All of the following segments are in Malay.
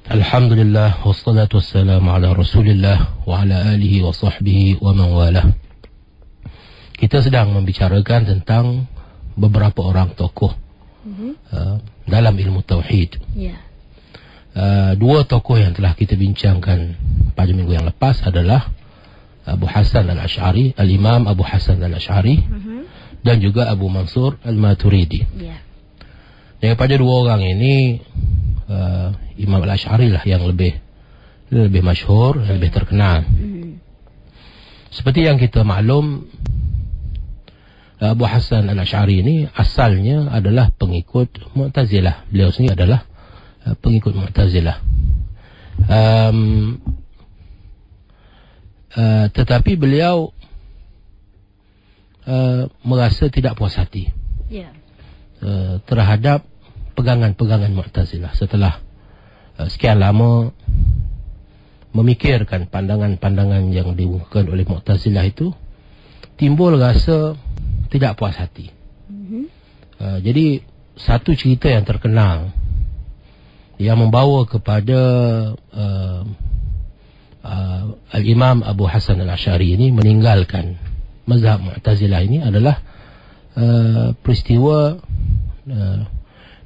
Alhamdulillah, wassalatu wassalamu ala Rasulillah wa ala alihi wa sahbihi wa man walah. Kita sedang membicarakan tentang beberapa orang tokoh dalam ilmu tauhid. Dua tokoh yang telah kita bincangkan pada minggu yang lepas adalah Abu Hasan al-Ash'ari, Al-Imam Abu Hasan al-Ash'ari, dan juga Abu Mansur al-Maturidi. Daripada dua orang ini, Imam al-Ash'ari lah yang lebih masyhur, lebih terkenal. Seperti yang kita maklum, Abu Hasan al-Ash'ari ini asalnya adalah pengikut Mu'tazilah. Beliau sendiri adalah pengikut Mu'tazilah. Tetapi beliau merasa tidak puas hati terhadap pegangan-pegangan Mu'tazilah. Setelah sekian lama memikirkan pandangan-pandangan yang diungkapkan oleh Mu'tazilah itu, timbul rasa tidak puas hati. Jadi satu cerita yang terkenal yang membawa kepada Al-Imam Abu Hasan al-Ash'ari ini meninggalkan mazhab Mu'tazilah ini adalah peristiwa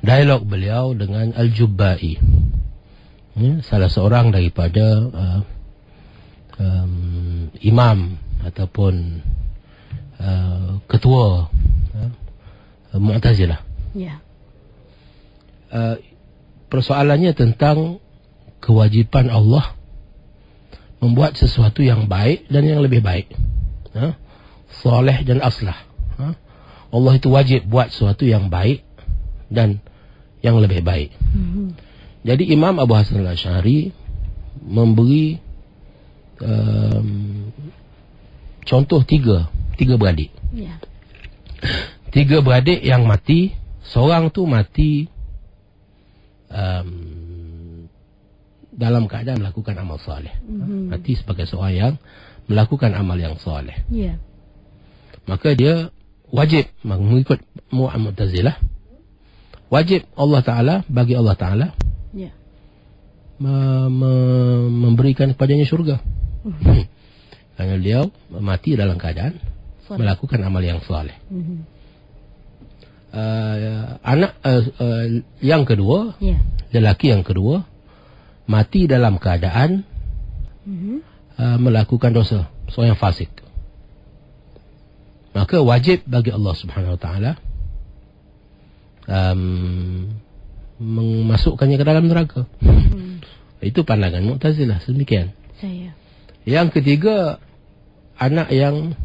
dialog beliau dengan Al-Jubba'i, salah seorang daripada imam ataupun ketua Mu'tazilah. Persoalannya tentang kewajipan Allah membuat sesuatu yang baik dan yang lebih baik, saleh dan aslah. Allah itu wajib buat sesuatu yang baik dan yang lebih baik. Jadi Imam Abu Hasan al-Ash'ari memberi contoh tiga beradik. Tiga beradik yang mati. Seorang tu mati dalam keadaan melakukan amal soleh. Mati sebagai seorang yang melakukan amal yang soleh. Maka dia wajib mengikut Mu'tazilah. Wajib Allah Ta'ala, bagi Allah Ta'ala memberikan kepadanya syurga. Kerana dia mati dalam keadaan melakukan amal yang soleh. Anak yang kedua, lelaki yang kedua, mati dalam keadaan melakukan dosa, seorang yang fasik. Maka wajib bagi Allah Subhanahu Wa Ta'ala memasukkannya ke dalam neraka. Itu pandangan Mu'tazilah sedemikian. Yang ketiga, anak yang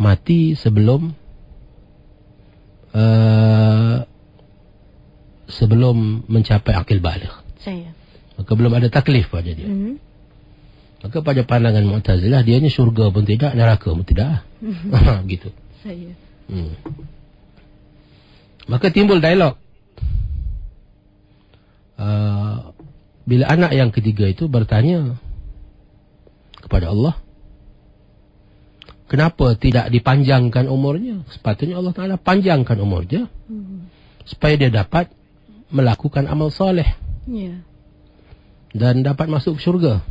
mati sebelum mencapai akil baligh. Maka belum ada taklif pada dia. Maka pada pandangan Mu'tazilah, dia ni syurga pun tidak, neraka pun tidak. Gitu. Maka timbul dialog. Bila anak yang ketiga itu bertanya kepada Allah, kenapa tidak dipanjangkan umurnya? Sepatutnya Allah Ta'ala panjangkan umurnya supaya dia dapat melakukan amal soleh dan dapat masuk syurga.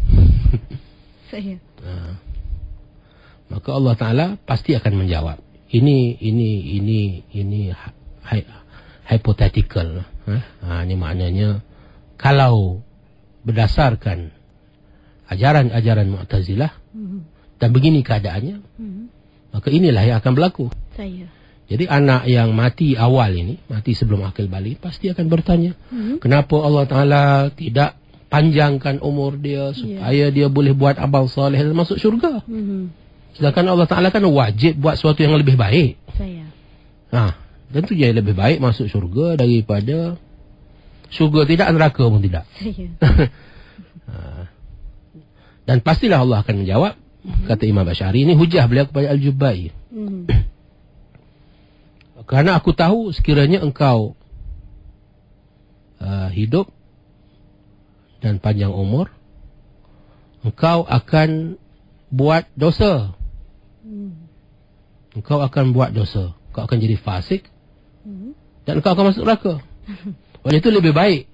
Maka Allah Ta'ala pasti akan menjawab. Ini hypothetical. Ini maknanya kalau berdasarkan ajaran Mu'tazilah dan begini keadaannya, maka inilah yang akan berlaku. Jadi anak yang mati awal ini, mati sebelum akil balik, pasti akan bertanya, kenapa Allah Ta'ala tidak panjangkan umur dia supaya dia boleh buat amal soleh dan masuk syurga? Sedangkan Allah Ta'ala kan wajib buat sesuatu yang lebih baik. Tentu dia lebih baik masuk syurga daripada syurga tidak, neraka pun tidak. Dan pastilah Allah akan menjawab. Kata Imam Ash'ari, ini hujah beliau kepada Al-Jubba'i. Kerana aku tahu sekiranya engkau hidup dan panjang umur, engkau akan buat dosa. Engkau akan buat dosa. Engkau akan jadi fasik. Dan engkau akan masuk neraka. Oleh itu lebih baik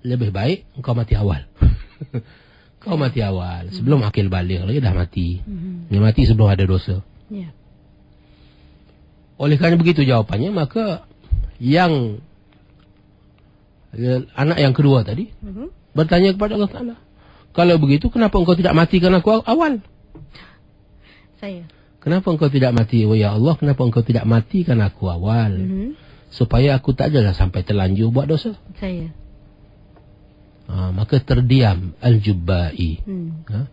lebih baik engkau mati awal. Kau mati awal. Sebelum akil balik lagi dah mati. Dia mati sebelum ada dosa. Oleh kerana begitu jawapannya, maka yang anak yang kedua tadi bertanya kepada Allah Ta'ala, kalau begitu kenapa engkau tidak matikan aku awal? Kenapa engkau tidak mati? Oh ya Allah, kenapa engkau tidak matikan aku awal? Supaya aku tak adalah sampai terlanjur buat dosa. Maka terdiam Al-Jubba'i.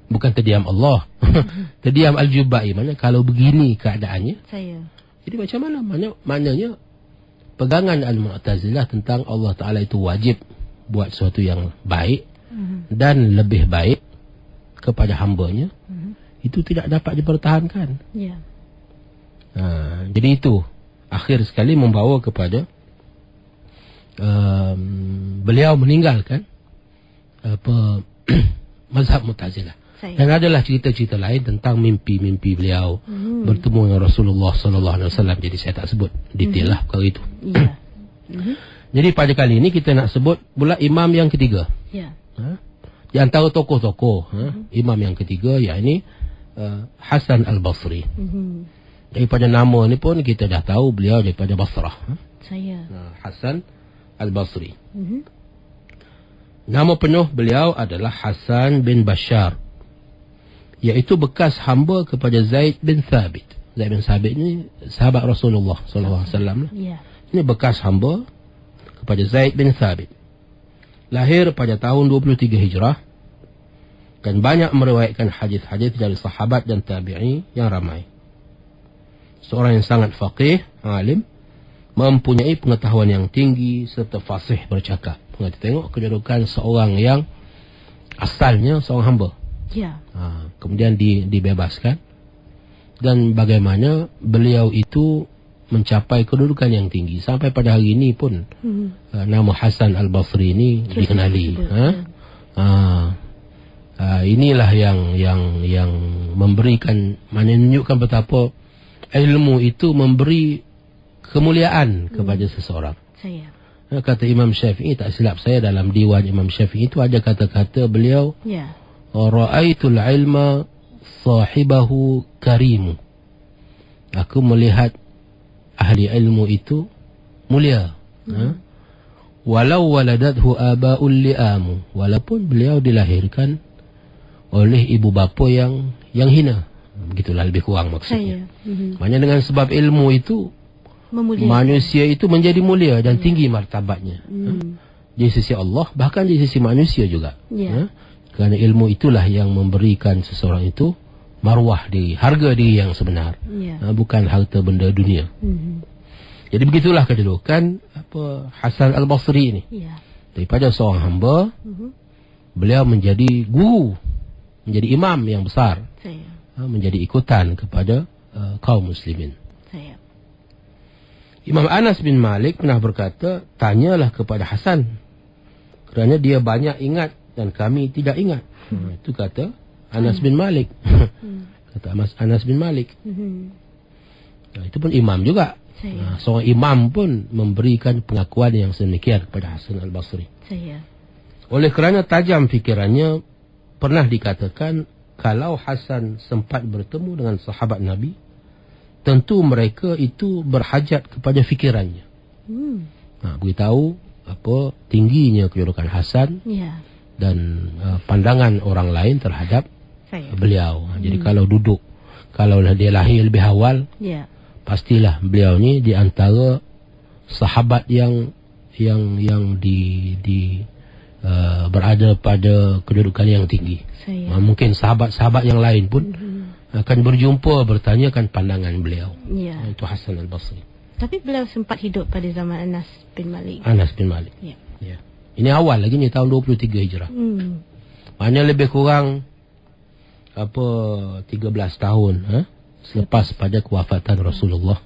Bukan terdiam Allah. Terdiam Al-Jubba'i. Maksudnya kalau begini keadaannya, jadi macam mana? Maknanya pegangan Al-Mu'tazilah tentang Allah Ta'ala itu wajib buat sesuatu yang baik dan lebih baik kepada hambanya, itu tidak dapat dipertahankan. Jadi itu akhir sekali membawa kepada beliau meninggalkan mazhab Mu'tazilah. Dan adalah cerita-cerita lain tentang mimpi-mimpi beliau bertemu dengan Rasulullah sallallahu alaihi wasallam. Jadi saya tak sebut detail lah perkara itu. Jadi pada kali ini kita nak sebut pula imam yang ketiga. Di antara tokoh-tokoh imam yang ketiga, yakni Hasan Al-Basri. Daripada nama ni pun kita dah tahu beliau daripada Basrah. Hasan Al-Basri. Nama penuh beliau adalah Hasan bin Bashar, iaitu bekas hamba kepada Zaid bin Thabit. Zaid bin Thabit ni sahabat Rasulullah sallallahu alaihi wasallam. Ini bekas hamba kepada Zaid bin Thabit. Lahir pada tahun 23 Hijrah dan banyak meriwayatkan hadis-hadis dari sahabat dan tabi'i yang ramai. Seorang yang sangat faqih, alim, mempunyai pengetahuan yang tinggi serta fasih bercakap. Kita tengok kedudukan seorang yang asalnya seorang hamba. Kemudian dibebaskan, dan bagaimana beliau itu mencapai kedudukan yang tinggi sampai pada hari ini pun nama Hasan Al-Basri ini dikenali. Inilah yang memberikan, menunjukkan betapa ilmu itu memberi kemuliaan kepada seseorang. Kata Imam Syafi'i, tak silap saya dalam diwan Imam Syafi'i itu ada kata-kata beliau, ra'aitul ilma sahibahu karimu. Aku melihat ahli ilmu itu mulia. Walau waladathu aba'ul li'amu. Walaupun beliau dilahirkan oleh ibu bapa yang hina. Begitulah lebih kurang maksudnya. Maknanya dengan sebab ilmu itu manusia itu menjadi mulia dan tinggi martabatnya. Di sisi Allah, bahkan di sisi manusia juga. Kerana ilmu itulah yang memberikan seseorang itu marwah diri, harga diri yang sebenar. Bukan harta benda dunia. Jadi begitulah kedudukan Hasan Al-Basri ini. Daripada seorang hamba, beliau menjadi guru, menjadi imam yang besar, menjadi ikutan kepada kaum muslimin. Imam Anas bin Malik pernah berkata, tanyalah kepada Hasan, kerana dia banyak ingat dan kami tidak ingat. Itu kata Anas bin Malik. Kata Anas bin Malik. Itu pun imam juga. Seorang imam pun memberikan pengakuan yang sedemikian kepada Hasan Al-Basri. Oleh kerana tajam fikirannya, pernah dikatakan kalau Hasan sempat bertemu dengan sahabat Nabi, tentu mereka itu berhajat kepada fikirannya. Beritahu apa tingginya kedudukan Hasan dan pandangan orang lain terhadap beliau. Jadi kalau duduk, kalau dia lahir lebih awal, pastilah beliau ni di antara sahabat yang berada pada kedudukan yang tinggi. Mungkin sahabat-sahabat yang lain pun akan berjumpa, bertanyakan pandangan beliau. Itu Hasan Al-Basri. Tapi beliau sempat hidup pada zaman Anas bin Malik. Anas bin Malik. Ini awal lagi ni, tahun 23 Hijrah. Maknanya lebih kurang 13 tahun selepas pada kewafatan Rasulullah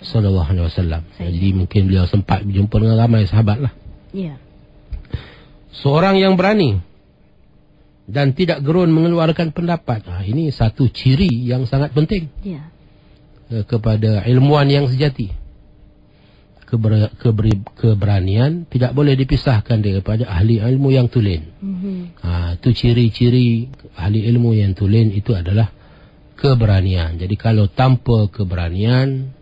sallallahu alaihi wasallam. Jadi mungkin beliau sempat berjumpa dengan ramai sahabat lah. Seorang yang berani dan tidak gerun mengeluarkan pendapat. Ini satu ciri yang sangat penting kepada ilmuwan yang sejati. keberanian tidak boleh dipisahkan daripada ahli ilmu yang tulen. Itu ciri-ciri ahli ilmu yang tulen itu adalah keberanian. Jadi kalau tanpa keberanian,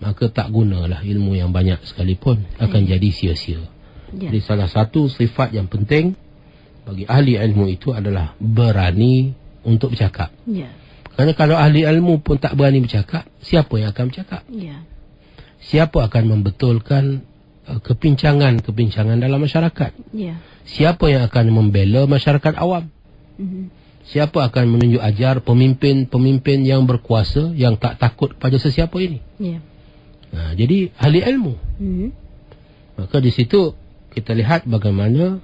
maka tak gunalah ilmu yang banyak sekalipun, akan jadi sia-sia. Jadi salah satu sifat yang penting bagi ahli ilmu itu adalah berani untuk bercakap. Kerana kalau ahli ilmu pun tak berani bercakap, siapa yang akan bercakap? Siapa akan membetulkan kepincangan dalam masyarakat? Siapa yang akan membela masyarakat awam? Siapa akan menunjuk ajar pemimpin yang berkuasa, yang tak takut pada sesiapa ini? Jadi ahli ilmu. Maka di situ kita lihat bagaimana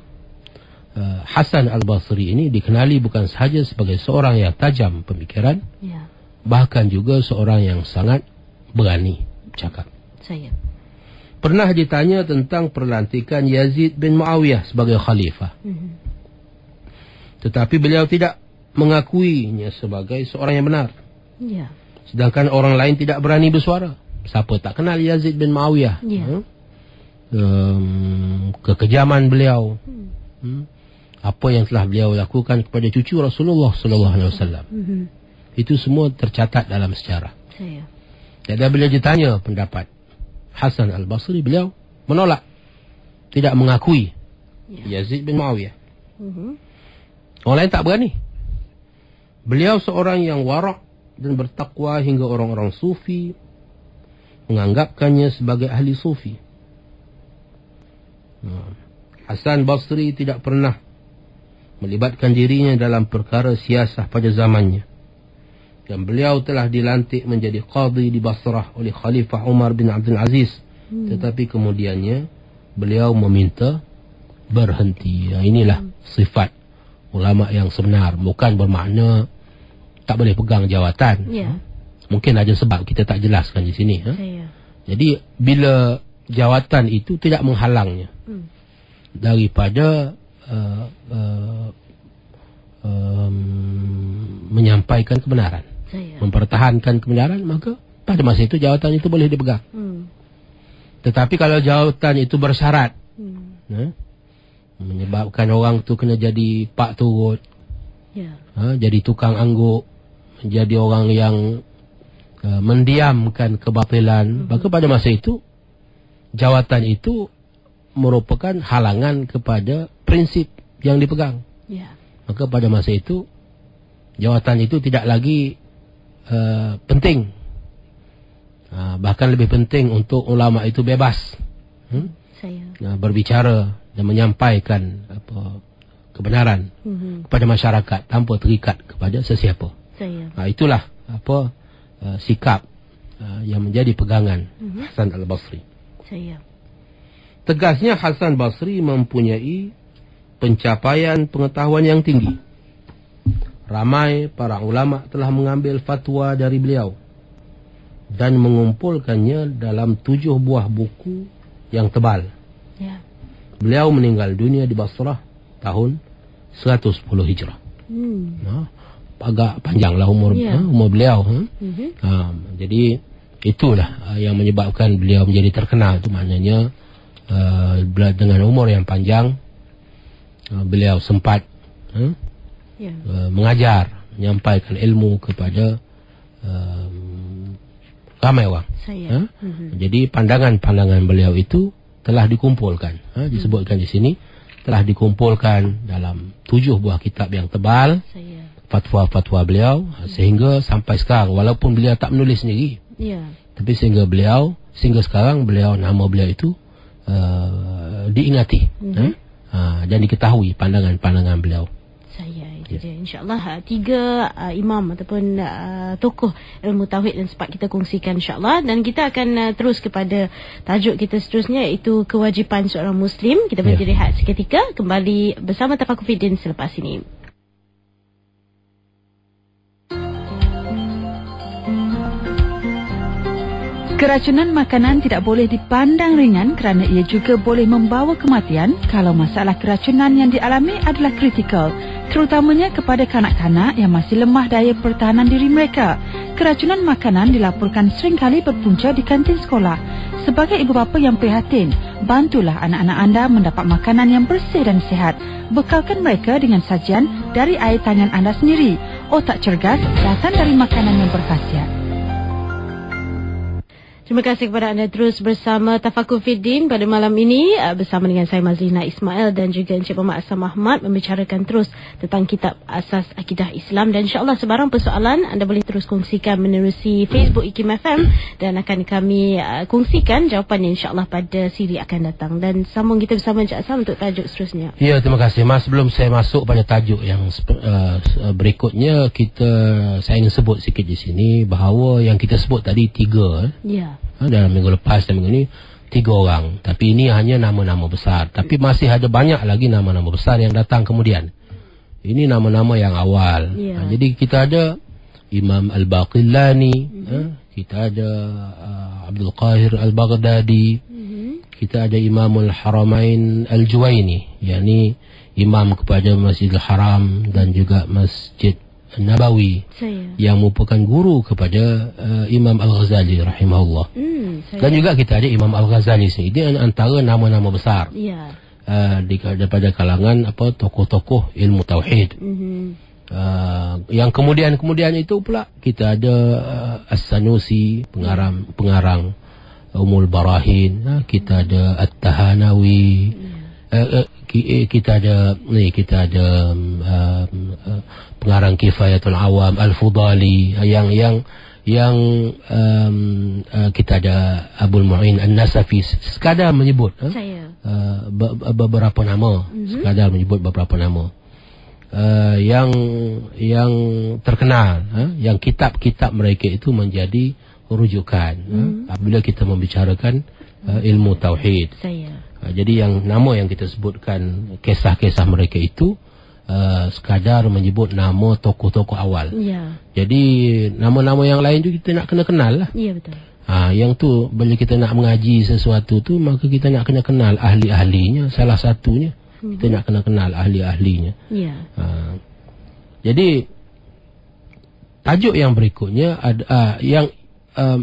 Hasan Al-Basri ini dikenali bukan sahaja sebagai seorang yang tajam pemikiran, bahkan juga seorang yang sangat berani bercakap. Pernah ditanya tentang perlantikan Yazid bin Muawiyah sebagai khalifah. Tetapi beliau tidak mengakuinya sebagai seorang yang benar. Sedangkan orang lain tidak berani bersuara. Siapa tak kenal Yazid bin Muawiyah? Kekejaman beliau. Apa yang telah beliau lakukan kepada cucu Rasulullah sallallahu alaihi wasallam. Itu semua tercatat dalam sejarah. Jadi bila ditanya pendapat Hasan Al-Basri, beliau menolak, tidak mengakui Yazid bin Muawiyah. Orang lain tak berani. Beliau seorang yang warak dan bertakwa hingga orang-orang sufi menganggapkannya sebagai ahli sufi. Hasan Basri tidak pernah melibatkan dirinya dalam perkara siasah pada zamannya. Dan beliau telah dilantik menjadi qadhi di Basrah oleh Khalifah Umar bin Abdul Aziz. Tetapi kemudiannya beliau meminta berhenti. Inilah sifat ulama yang sebenar. Bukan bermakna tak boleh pegang jawatan. Mungkin ada sebab kita tak jelaskan di sini. Jadi bila jawatan itu tidak menghalangnya daripada menyampaikan kebenaran, mempertahankan kebenaran, maka pada masa itu jawatan itu boleh dipegang. Tetapi kalau jawatan itu bersyarat, menyebabkan orang tu kena jadi pak turut, jadi tukang angguk, menjadi orang yang mendiamkan kebatilan, maka pada masa itu jawatan itu merupakan halangan kepada prinsip yang dipegang. Maka pada masa itu jawatan itu tidak lagi penting. Bahkan lebih penting untuk ulama itu bebas berbicara dan menyampaikan kebenaran kepada masyarakat tanpa terikat kepada sesiapa. Itulah sikap yang menjadi pegangan Hasan Al-Basri. Tegasnya Hasan Basri mempunyai pencapaian pengetahuan yang tinggi. Ramai para ulama telah mengambil fatwa dari beliau dan mengumpulkannya dalam 7 buah buku yang tebal. Beliau meninggal dunia di Basrah tahun 110 Hijrah. Agak panjanglah umur beliau. Jadi itulah yang menyebabkan beliau menjadi terkenal. Itu maknanya dengan umur yang panjang, beliau sempat mengajar, menyampaikan ilmu kepada ramai orang. Jadi pandangan-pandangan beliau itu telah dikumpulkan, disebutkan di sini, telah dikumpulkan dalam 7 buah kitab yang tebal, fatwa-fatwa beliau, sehingga sampai sekarang, walaupun beliau tak menulis sendiri, tapi sehingga sekarang nama beliau itu diingati dan diketahui pandangan-pandangan beliau. InsyaAllah 3 imam ataupun tokoh ilmu tauhid dan sempat kita kongsikan insyaAllah. Dan kita akan terus kepada tajuk kita seterusnya, iaitu kewajipan seorang Muslim. Kita berhenti rehat seketika, kembali bersama Tafakur Fiddin selepas ini. Keracunan makanan tidak boleh dipandang ringan kerana ia juga boleh membawa kematian kalau masalah keracunan yang dialami adalah kritikal, terutamanya kepada kanak-kanak yang masih lemah daya pertahanan diri mereka. Keracunan makanan dilaporkan seringkali berpunca di kantin sekolah. Sebagai ibu bapa yang prihatin, bantulah anak-anak anda mendapat makanan yang bersih dan sihat. Bekalkan mereka dengan sajian dari air tangan anda sendiri. Otak cergas datang dari makanan yang berkhasiat. Terima kasih kepada anda terus bersama Tafakur Fiddin pada malam ini bersama dengan saya Mazlina Ismail dan juga Encik Muhammad Asam Ahmad membicarakan terus tentang kitab Asas Akidah Islam, dan insyaAllah sebarang persoalan anda boleh terus kongsikan menerusi Facebook IKIM FM dan akan kami kongsikan jawapannya insyaAllah pada siri akan datang. Dan sambung kita bersama Encik Asam untuk tajuk seterusnya. Ya, terima kasih Mas. Sebelum saya masuk pada tajuk yang berikutnya, saya ingin sebut sikit di sini bahawa yang kita sebut tadi 3 dalam minggu lepas dan minggu ini 3 orang, tapi ini hanya nama-nama besar, tapi masih ada banyak lagi nama-nama besar yang datang kemudian. Ini nama-nama yang awal. Jadi kita ada Imam Al-Baqillani, kita ada Abdul Qahir Al-Baghdadi, kita ada Imam Al-Haramain Al-Juwaini, yakni imam kepada Masjidil Haram dan juga Masjid Nabawi, yang merupakan guru kepada Imam Al-Ghazali rahimahullah. Dan juga kita ada Imam Al-Ghazali sendiri. Dia antara nama-nama besar daripada kalangan tokoh-tokoh ilmu tauhid. Yang kemudian itu pula kita ada As-Sanusi, pengarang Umul Barahin, kita ada At-Tahanawi, kita ada pengarang Kifayatul Awam Al-Fudali, yang kita ada Abul Mu'in An-Nasafi. Sekadar menyebut beberapa nama, sekadar menyebut beberapa nama yang terkenal, yang kitab-kitab mereka itu menjadi rujukan apabila kita membicarakan ilmu tauhid. Jadi yang nama yang kita sebutkan, kisah-kisah mereka itu sekadar menyebut nama tokoh-tokoh awal. Jadi nama-nama yang lain tu kita nak kena kenal lah. Betul. Yang tu bila kita nak mengaji sesuatu tu, maka kita nak kena kenal ahli-ahlinya. Salah satunya kita nak kena kenal ahli-ahlinya. Jadi tajuk yang berikutnya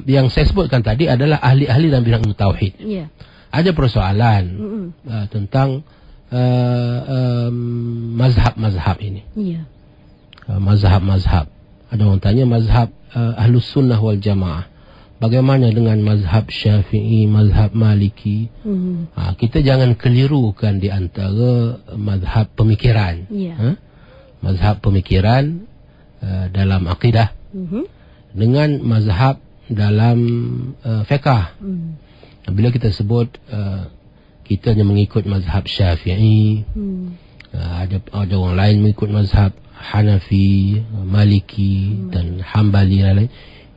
yang saya sebutkan tadi adalah ahli-ahli dalam bidang tauhid. Ada persoalan tentang mazhab-mazhab ini. Mazhab-mazhab. Ada orang tanya mazhab Ahlus Sunnah wal Jamaah, bagaimana dengan mazhab Syafi'i, mazhab Maliki? Kita jangan kelirukan di antara mazhab pemikiran. Mazhab pemikiran dalam akidah dengan mazhab dalam fiqh. Bila kita sebut kita hanya mengikut mazhab Syafi'i, ada orang lain mengikut mazhab Hanafi, Maliki dan Hambali lain,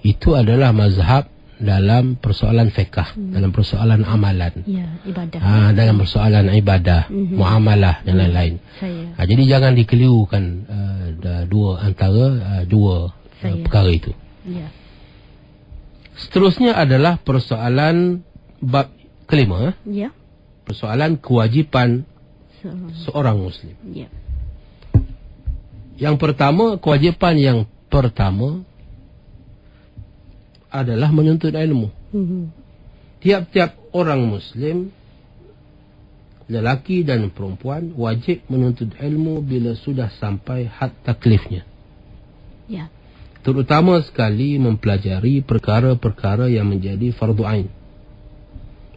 itu adalah mazhab dalam persoalan fiqh, dalam persoalan amalan, ibadah, dalam persoalan ibadah, muamalah dan lain-lain. Jadi jangan dikelirukan antara dua perkara itu. Seterusnya adalah persoalan bab kelima, persoalan kewajipan seorang Muslim. Yang pertama, kewajipan yang pertama adalah menuntut ilmu. Tiap-tiap orang Muslim, lelaki dan perempuan, wajib menuntut ilmu bila sudah sampai had taklifnya. Terutama sekali mempelajari perkara-perkara yang menjadi fardu ain,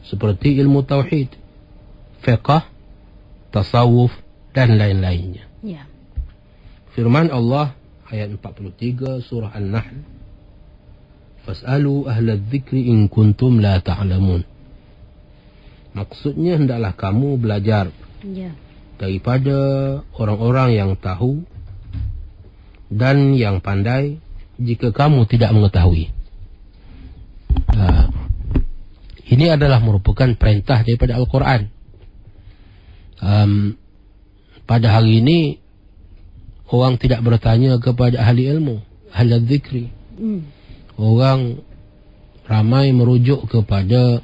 seperti ilmu tauhid, fiqh, tasawuf dan lain-lainnya. Firman Allah ayat 43 surah An-Nahl, Fas'alu ahla dzikri in kuntum la ta'lamun. Maksudnya hendaklah kamu belajar daripada orang-orang yang tahu dan yang pandai jika kamu tidak mengetahui. Ini adalah merupakan perintah daripada Al-Quran. Pada hari ini orang tidak bertanya kepada ahli ilmu, ahli dzikri. Orang ramai merujuk kepada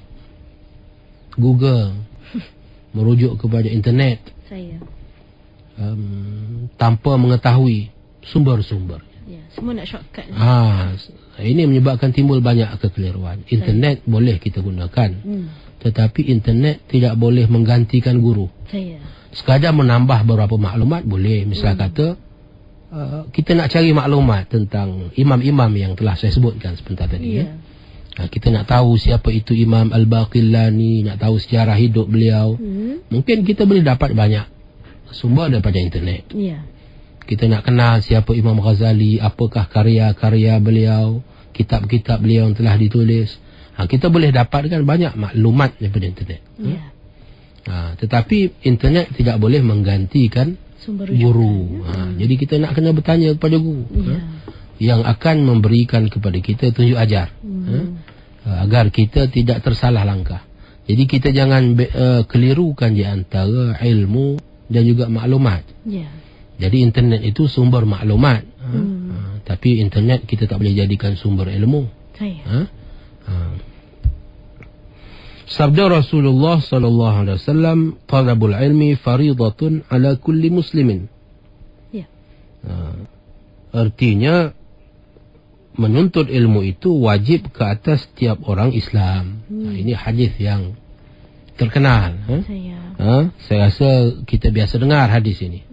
Google, merujuk kepada internet, tanpa mengetahui sumber-sumber. Ya, semua nak shortcut. Ini menyebabkan timbul banyak kekeliruan. Internet boleh kita gunakan, tetapi internet tidak boleh menggantikan guru. Sekadar menambah beberapa maklumat boleh. Misal kata kita nak cari maklumat tentang imam-imam yang telah saya sebutkan sebentar tadi. Kita nak tahu siapa itu Imam Al-Baqillani, nak tahu sejarah hidup beliau. Mungkin kita boleh dapat banyak sumber daripada internet. Kita nak kenal siapa Imam Ghazali, apakah karya-karya beliau, kitab-kitab beliau yang telah ditulis. Kita boleh dapatkan banyak maklumat daripada internet. Tetapi internet tidak boleh menggantikan guru. Jadi kita nak kena bertanya kepada guru yang akan memberikan kepada kita tunjuk ajar, agar kita tidak tersalah langkah. Jadi kita jangan kelirukan di antara ilmu dan juga maklumat. Jadi internet itu sumber maklumat, tapi internet kita tak boleh jadikan sumber ilmu. Sabda Rasulullah sallallahu alaihi wasallam, talabul ilmi faridatun ala kulli muslimin. Artinya menuntut ilmu itu wajib ke atas setiap orang Islam. Ini hadis yang terkenal. Saya rasa kita biasa dengar hadis ini.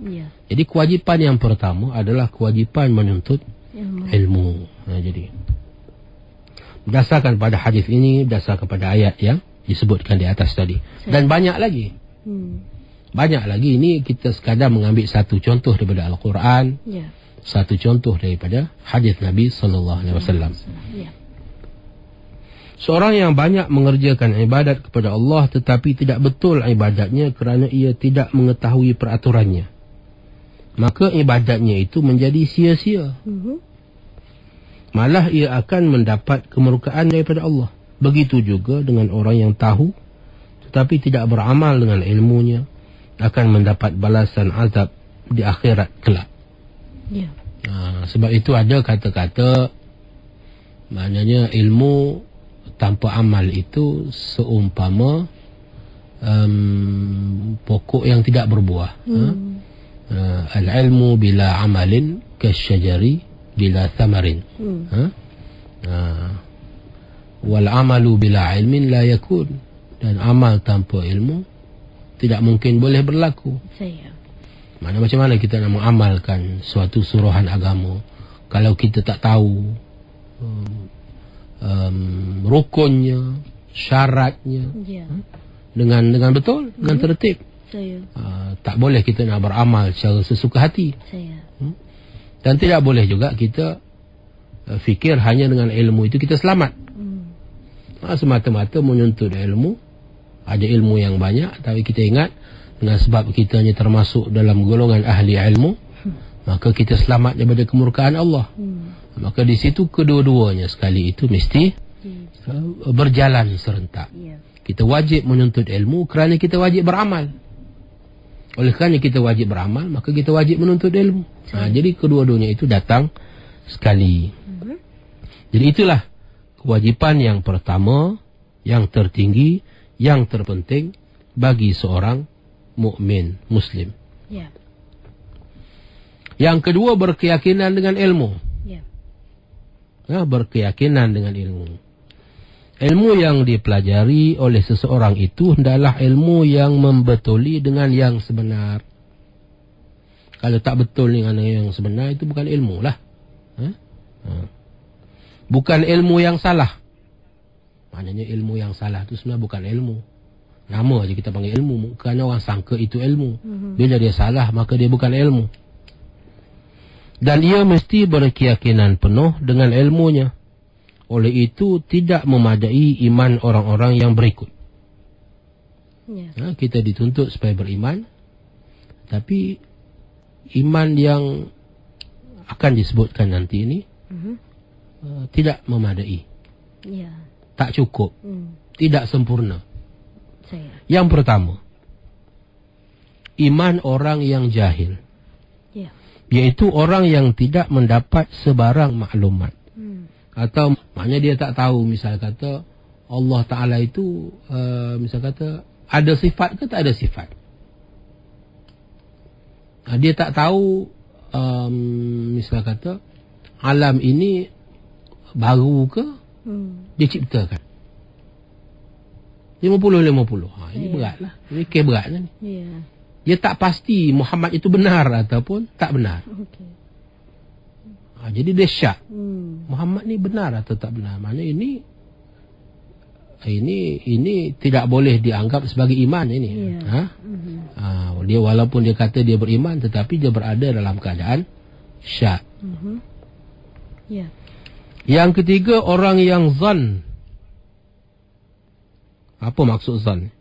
Jadi kewajipan yang pertama adalah kewajipan menuntut ilmu. Jadi berdasarkan pada hadis ini, berdasarkan pada ayat yang disebutkan di atas tadi, dan banyak lagi. Banyak lagi. Ini kita sekadar mengambil satu contoh daripada Al-Quran, satu contoh daripada hadis Nabi sallallahu alaihi wasallam. Seorang yang banyak mengerjakan ibadat kepada Allah tetapi tidak betul ibadatnya kerana ia tidak mengetahui peraturannya, maka ibadatnya itu menjadi sia-sia. Malah ia akan mendapat kemurkaan daripada Allah. Begitu juga dengan orang yang tahu tetapi tidak beramal dengan ilmunya, akan mendapat balasan azab di akhirat kelak. Sebab itu ada kata-kata, maknanya ilmu tanpa amal itu seumpama pokok yang tidak berbuah. Al-ilmu bila amalin kasyajari bila thamarin. Wal amalu bila ilmin la yakun. Dan amal tanpa ilmu tidak mungkin boleh berlaku. Mana macam mana kita nak mengamalkan suatu suruhan agama kalau kita tak tahu rukunnya, syaratnya, dengan betul, dengan tertib. Tak boleh kita nak beramal secara sesuka hati. Dan tidak boleh juga kita fikir hanya dengan ilmu itu kita selamat. Semata-mata menuntut ilmu, ada ilmu yang banyak, tapi kita ingat dengan sebab kita hanya termasuk dalam golongan ahli ilmu, maka kita selamat daripada kemurkaan Allah. Maka di situ kedua-duanya sekali itu mesti berjalan serentak. Kita wajib menuntut ilmu kerana kita wajib beramal. Oleh kerana kita wajib beramal, maka kita wajib menuntut ilmu. Jadi kedua-duanya itu datang sekali. Jadi itulah kewajipan yang pertama, yang tertinggi, yang terpenting bagi seorang mukmin Muslim. Yang kedua, berkeyakinan dengan ilmu. Berkeyakinan dengan ilmu. Ilmu yang dipelajari oleh seseorang itu hendaklah ilmu yang membetuli dengan yang sebenar. Kalau tak betul dengan yang sebenar, itu bukan ilmu lah. Bukan ilmu yang salah. Maknanya ilmu yang salah itu sebenarnya bukan ilmu. Nama aja kita panggil ilmu kerana orang sangka itu ilmu. Bila dia salah, maka dia bukan ilmu. Dan ia mesti berkeyakinan penuh dengan ilmunya. Oleh itu tidak memadai iman orang-orang yang berikut. Kita dituntut supaya beriman, tapi iman yang akan disebutkan nanti ini tidak memadai, tak cukup, tidak sempurna. Yang pertama, iman orang yang jahil, iaitu orang yang tidak mendapat sebarang maklumat Atau maknanya dia tak tahu, misal kata Allah Ta'ala itu misal kata ada sifat ke tak ada sifat. Dia tak tahu misal kata alam ini baru ke dia ciptakan. 50-50. Ini berat lah. Ini kes berat lah. Dia tak pasti Muhammad itu benar ataupun tak benar. Jadi dia syak. Muhammad ni benar atau tak benar. Maknanya ini tidak boleh dianggap sebagai iman ini. Dia walaupun dia kata dia beriman, tetapi dia berada dalam keadaan syak. Yang ketiga, orang yang zan. Apa maksud zan?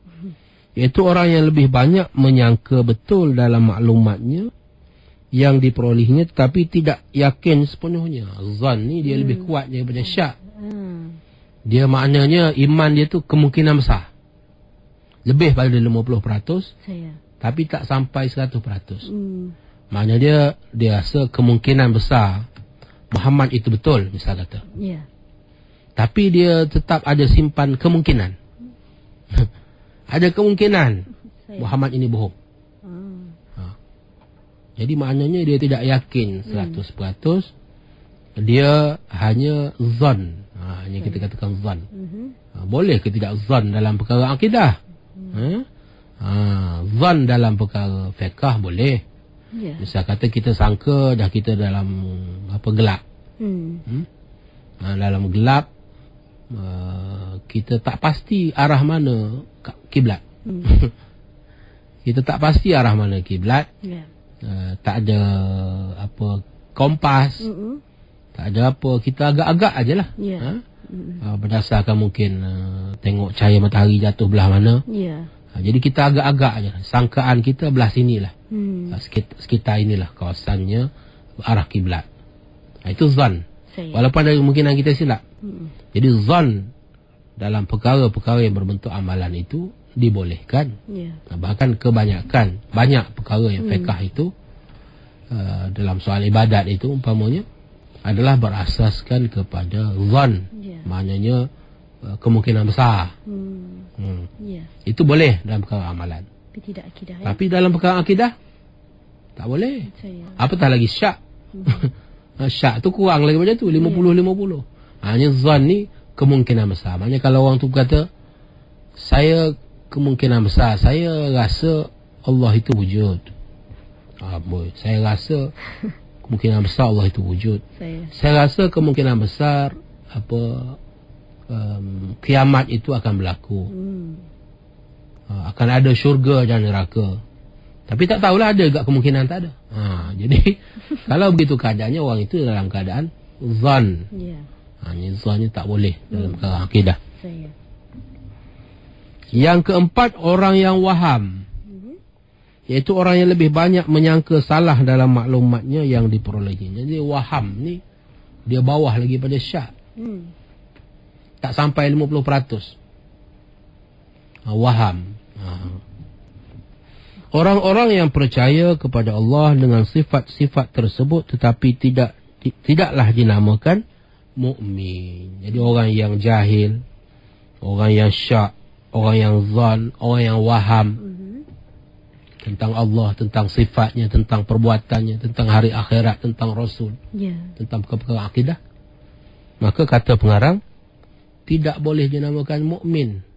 Iaitu orang yang lebih banyak menyangka betul dalam maklumatnya yang diperolehnya, tetapi tidak yakin sepenuhnya. Zan ni dia lebih kuat daripada syak. Dia maknanya iman dia tu kemungkinan besar. Lebih pada 50%, tapi tak sampai 100%. Maknanya dia rasa kemungkinan besar Muhammad itu betul, misal kata. Tapi dia tetap ada simpan kemungkinan. Ada kemungkinan Muhammad ini bohong. Jadi maknanya dia tidak yakin 100%. Dia hanya zon. Hanya kita katakan zon. Boleh ke tidak zon dalam perkara akidah? Zon dalam perkara fiqh boleh. Misal kata kita sangka dah kita dalam gelap. Dalam gelap kita tak pasti arah mana kiblat. Kita tak pasti arah mana kiblat. Tak ada kompas. Tak ada apa, kita agak-agak ajalah. Berdasarkan mungkin tengok cahaya matahari jatuh belah mana. Jadi kita agak-agak aja. Sangkaan kita belah sinilah. Sekitar inilah kawasannya arah kiblat. Itu zan. Walaupun ada kemungkinan kita silap. Jadi zan dalam perkara-perkara yang berbentuk amalan itu dibolehkan. Bahkan kebanyakan banyak perkara yang fiqh itu dalam soal ibadat itu umpamanya adalah berasaskan kepada zan. Maknanya kemungkinan besar. Itu boleh dalam perkara amalan. Tapi tidak akidah. Tapi dalam perkara akidah tak boleh. Apatah lagi syak. Syak tu kurang lagi macam tu, 50-50. Hanya zan ni kemungkinan besar. Maknanya kalau orang tu kata saya kemungkinan besar, saya rasa Allah itu wujud. Saya rasa kemungkinan besar Allah itu wujud. Saya rasa kemungkinan besar kiamat itu akan berlaku. Akan ada syurga dan neraka. Tapi tak tahulah ada juga kemungkinan tak ada. Jadi kalau begitu keadaannya, orang itu dalam keadaan zan. Zan ni tak boleh dalam perkara akidah. Yang keempat, orang yang waham. Iaitu orang yang lebih banyak menyangka salah dalam maklumatnya yang diperolehnya. Jadi waham ni dia bawah lagi pada syak. Tak sampai 50%. Waham. Orang-orang yang percaya kepada Allah dengan sifat-sifat tersebut tetapi tidaklah dinamakan mukmin. Jadi orang yang jahil, orang yang syak, orang yang zan, orang yang waham tentang Allah, tentang sifatnya, tentang perbuatannya, tentang hari akhirat, tentang Rasul, tentang perkara akidah, maka kata pengarang tidak boleh dinamakan mukmin.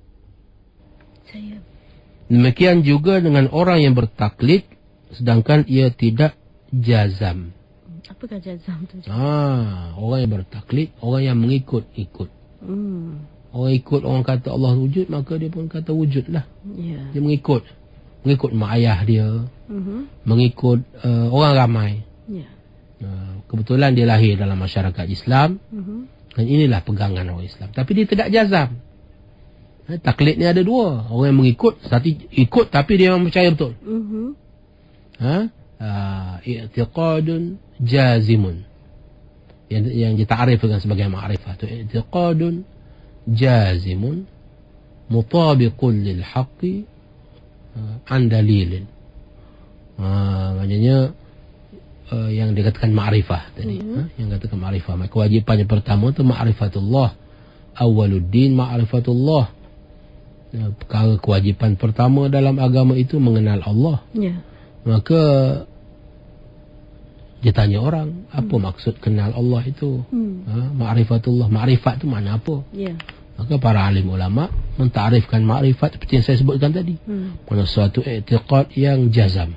Demikian juga dengan orang yang bertaklid sedangkan ia tidak jazam. Apakah jazam tu? Orang yang bertaklid, orang yang mengikut-ikut. Orang ikut, orang kata Allah wujud, maka dia pun kata wujud lah. Dia mengikut mak ayah dia, mengikut orang ramai. Kebetulan dia lahir dalam masyarakat Islam, dan inilah pegangan orang Islam. Tapi dia tidak jazam. Taklid ni ada dua. Orang yang mengikut, satu ikut tapi dia memang percaya betul. I'tiqadun jazimun, yang ditakrifkan sebagai ma'rifah tu. I'tiqadun jazimun mutabiqun lil haqqi an dalilin. Maksudnya yang dikatakan ma'rifah tadi. Yang katakan ma'rifah. Kewajipan yang pertama itu ma'rifatullah. Awaluddin ma'rifatullah. Perkara kewajipan pertama dalam agama itu mengenal Allah. Maka dia tanya orang, apa maksud kenal Allah itu? Ma'rifatullah. Ma'rifat itu makna apa? Maka para alim ulama mentarifkan ma'rifat seperti yang saya sebutkan tadi. Mana suatu i'tiqad yang jazam,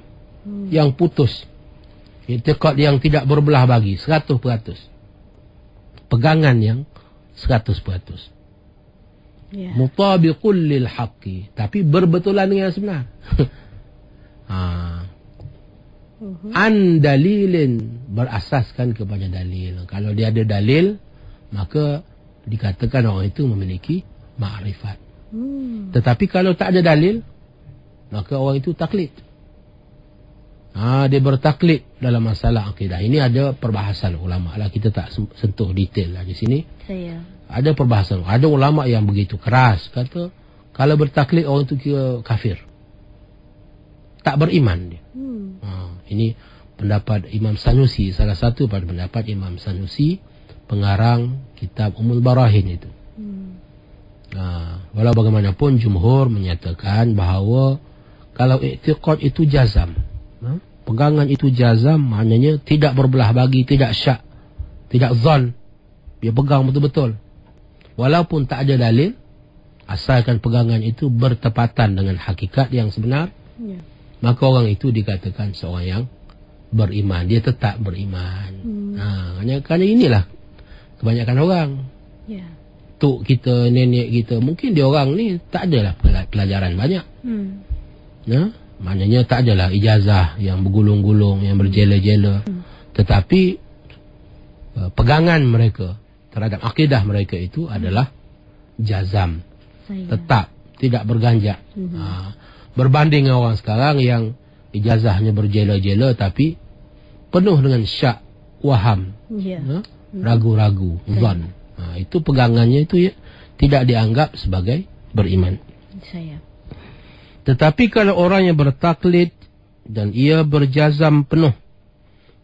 yang putus. I'tiqad yang tidak berbelah bagi, 100%. Pegangan yang 100%. Mutabiqul lil haqqi, tapi berbetulan dengan yang sebenar. An dalilin, berasaskan kepada dalil. Kalau dia ada dalil, maka dikatakan orang itu memiliki ma'rifat. Tetapi kalau tak ada dalil, maka orang itu taklid. Dia bertaklid dalam masalah akidah. Ini ada perbahasan ulama lah. Kita tak sentuh detail lah di sini. Ada perbahasan. Ada ulama yang begitu keras, kata kalau bertaklid orang itu kira kafir, tak beriman dia. Ini pendapat Imam Sanusi, salah satu pada pendapat Imam Sanusi, pengarang kitab Ummul Barahin itu. Walau bagaimanapun jumhur menyatakan bahawa kalau i'tiqad itu jazam, pegangan itu jazam, maknanya tidak berbelah bagi, tidak syak, tidak zon, dia pegang betul-betul. Walaupun tak ada dalil, asalkan pegangan itu bertepatan dengan hakikat yang sebenar, maka orang itu dikatakan seorang yang beriman. Dia tetap beriman. Kerana inilah kebanyakan orang. Tok kita, nenek kita, mungkin dia orang ni tak adalah pelajaran banyak. Maknanya tak adalah ijazah yang bergulung-gulung, yang berjela-jela. Tetapi pegangan mereka terhadap akidah mereka itu adalah jazam, tetap, tidak berganjak. Berbanding dengan orang sekarang yang ijazahnya berjela-jela tapi penuh dengan syak, waham, ragu-ragu, zon. Itu pegangannya itu tidak dianggap sebagai beriman. Tetapi kalau orang yang bertaklid dan ia berjazam penuh,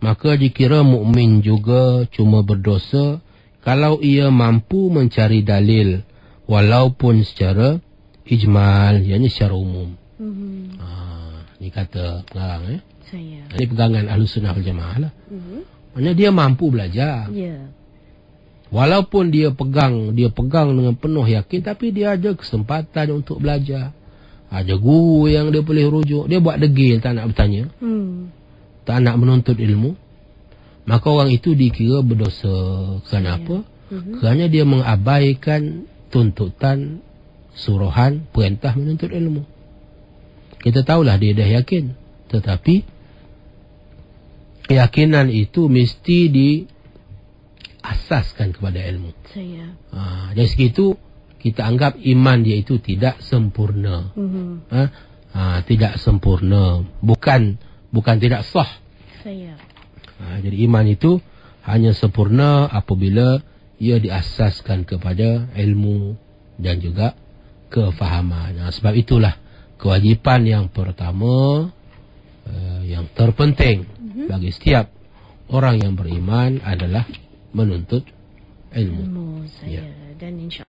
maka dikira mukmin juga, cuma berdosa kalau ia mampu mencari dalil walaupun secara ijmal, yakni secara umum. Ini kata pengarang. Ini pegangan Ahlus Sunnah wal Jamaah lah. Maksudnya dia mampu belajar. Walaupun dia pegang dengan penuh yakin, tapi dia ada kesempatan untuk belajar. Ada guru yang dia boleh rujuk. Dia buat degil, tak nak bertanya, tak nak menuntut ilmu. Maka orang itu dikira berdosa. Kerana apa? Kerana dia mengabaikan tuntutan, suruhan, perintah menuntut ilmu. Kita tahulah dia dah yakin, tetapi keyakinan itu mesti diasaskan kepada ilmu. Dari segi itu kita anggap iman dia itu tidak sempurna. Tidak sempurna, bukan tidak sah. Jadi iman itu hanya sempurna apabila ia diasaskan kepada ilmu dan juga kefahaman. Sebab itulah kewajipan yang pertama, yang terpenting bagi setiap orang yang beriman adalah menuntut ilmu. Dan insya